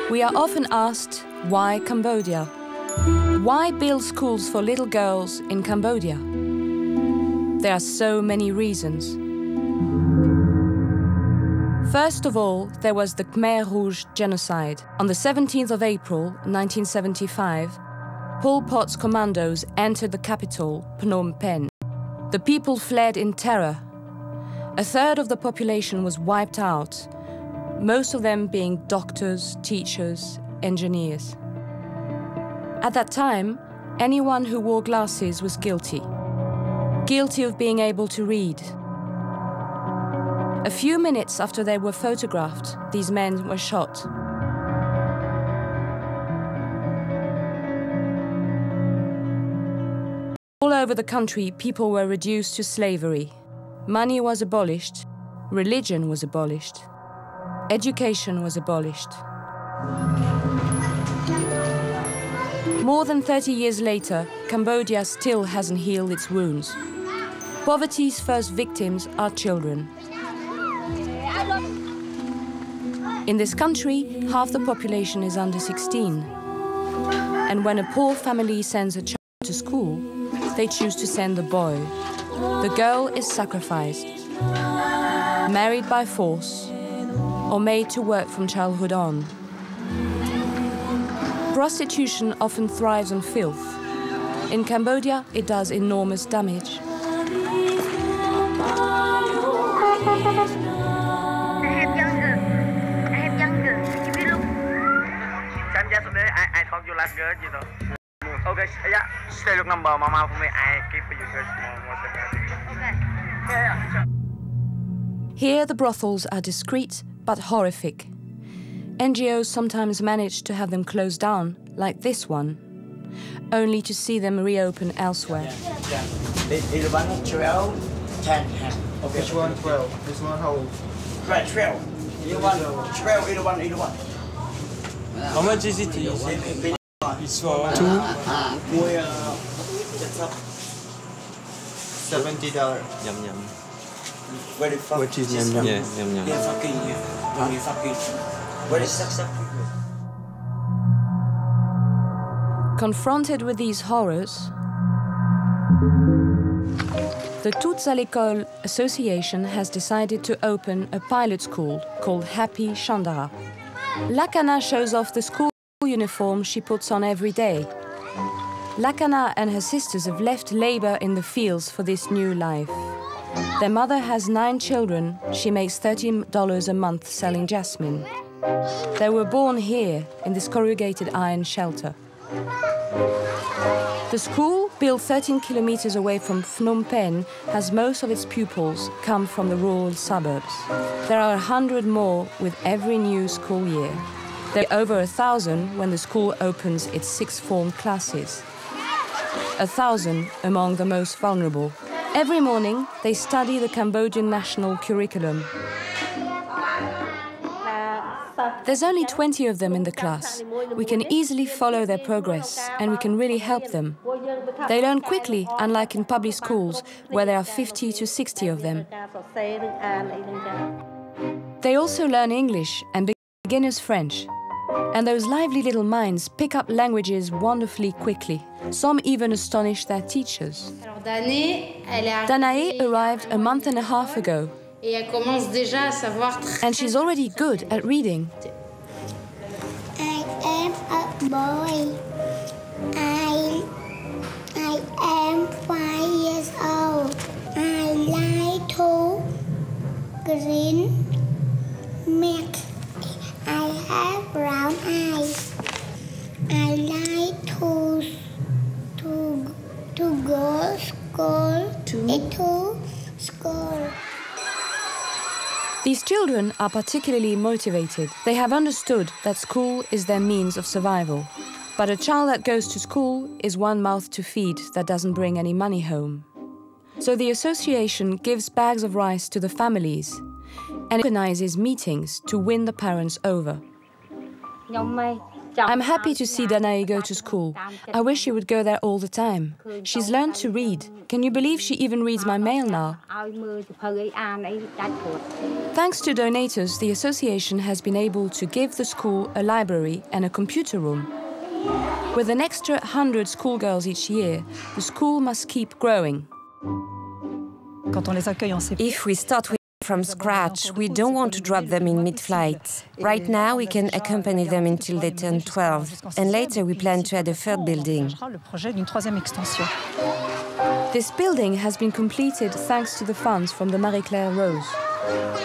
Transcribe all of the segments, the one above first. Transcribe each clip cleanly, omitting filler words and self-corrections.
We are often asked, why Cambodia? Why build schools for little girls in Cambodia? There are so many reasons. First of all, there was the Khmer Rouge genocide. On the 17th of April, 1975, Pol Pot's commandos entered the capital, Phnom Penh. The people fled in terror. A third of the population was wiped out, most of them being doctors, teachers, engineers. At that time, anyone who wore glasses was guilty. Guilty of being able to read. A few minutes after they were photographed, these men were shot. All over the country, people were reduced to slavery. Money was abolished, religion was abolished, education was abolished. More than 30 years later, Cambodia still hasn't healed its wounds. Poverty's first victims are children. In this country, half the population is under 16. And when a poor family sends a child to school, they choose to send the boy. The girl is sacrificed, married by force, or made to work from childhood on. Prostitution often thrives on filth. In Cambodia, it does enormous damage. I talk you last girl, you know. Okay, yeah. Stay look number, mama for me. I keep you girls more. Okay. Here, the brothels are discreet but horrific. NGOs sometimes manage to have them closed down, like this one, only to see them reopen elsewhere. Either one 12, 10. Okay. Which one 12? This one how old? Right, 12. Either one 12, either one. How much is it? It's for two. $70. Yum yum. Which is yum yum? Yeah, yum yum. Confronted with these horrors, the Toutes à l'école Association has decided to open a pilot school called Happy Chandra. Lakana shows off the school uniform she puts on every day. Lakana and her sisters have left labor in the fields for this new life. Their mother has 9 children. She makes $30 a month selling jasmine. They were born here, in this corrugated iron shelter. The school, built 13 kilometers away from Phnom Penh, has most of its pupils come from the rural suburbs. There are 100 more with every new school year. There are over 1,000 when the school opens its sixth form classes. 1,000 among the most vulnerable. Every morning, they study the Cambodian national curriculum. There's only 20 of them in the class. We can easily follow their progress, and we can really help them. They learn quickly, unlike in public schools, where there are 50 to 60 of them. They also learn English and beginner's French. And those lively little minds pick up languages wonderfully quickly. Some even astonish their teachers. Danae arrived a month and a half ago. And she's already good at reading. I am a boy. I am 5 years old. I like to drink milk. I have brown eyes. I like to go to school. These children are particularly motivated. They have understood that school is their means of survival. But a child that goes to school is one mouth to feed that doesn't bring any money home. So the association gives bags of rice to the families and organizes meetings to win the parents over. I'm happy to see Danae go to school. I wish she would go there all the time. She's learned to read. Can you believe she even reads my mail now? Thanks to donators, the association has been able to give the school a library and a computer room. With an extra 100 schoolgirls each year, the school must keep growing. If we start from scratch, we don't want to drop them in mid-flight. Right now, we can accompany them until they turn 12, and later we plan to add a third building. This building has been completed thanks to the funds from the Marie-Claire Rose.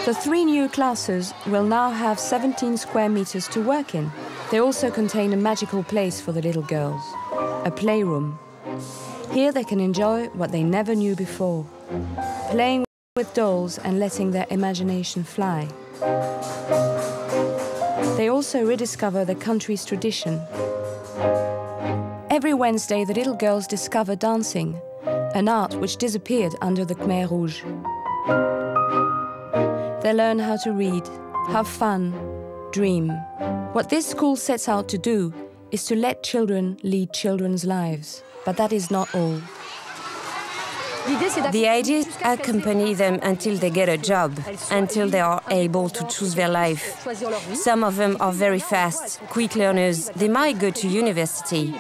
The 3 new classes will now have 17 square meters to work in. They also contain a magical place for the little girls, a playroom. Here they can enjoy what they never knew before, playing with dolls and letting their imagination fly. They also rediscover the country's tradition. Every Wednesday, the little girls discover dancing, an art which disappeared under the Khmer Rouge. They learn how to read, have fun, dream. What this school sets out to do is to let children lead children's lives. But that is not all. The idea is to accompany them until they get a job, until they are able to choose their life. Some of them are very fast, quick learners. They might go to university.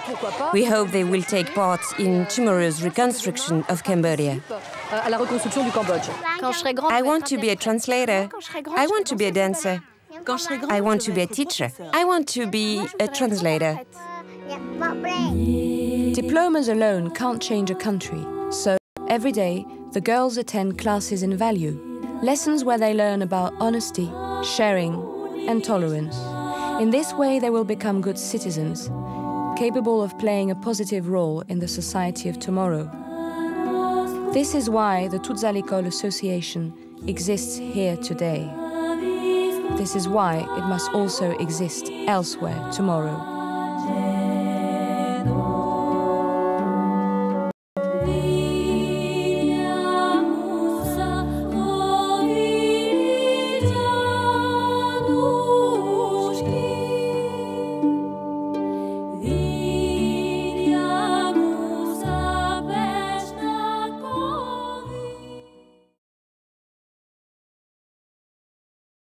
We hope they will take part in tomorrow's reconstruction of Cambodia. I want to be a translator. I want to be a dancer. I want to be a teacher. I want to be a translator. Diplomas alone can't change a country, so every day the girls attend classes in value, lessons where they learn about honesty, sharing and tolerance. In this way they will become good citizens, capable of playing a positive role in the society of tomorrow. This is why the Toutes à l'École Association exists here today. This is why it must also exist elsewhere tomorrow.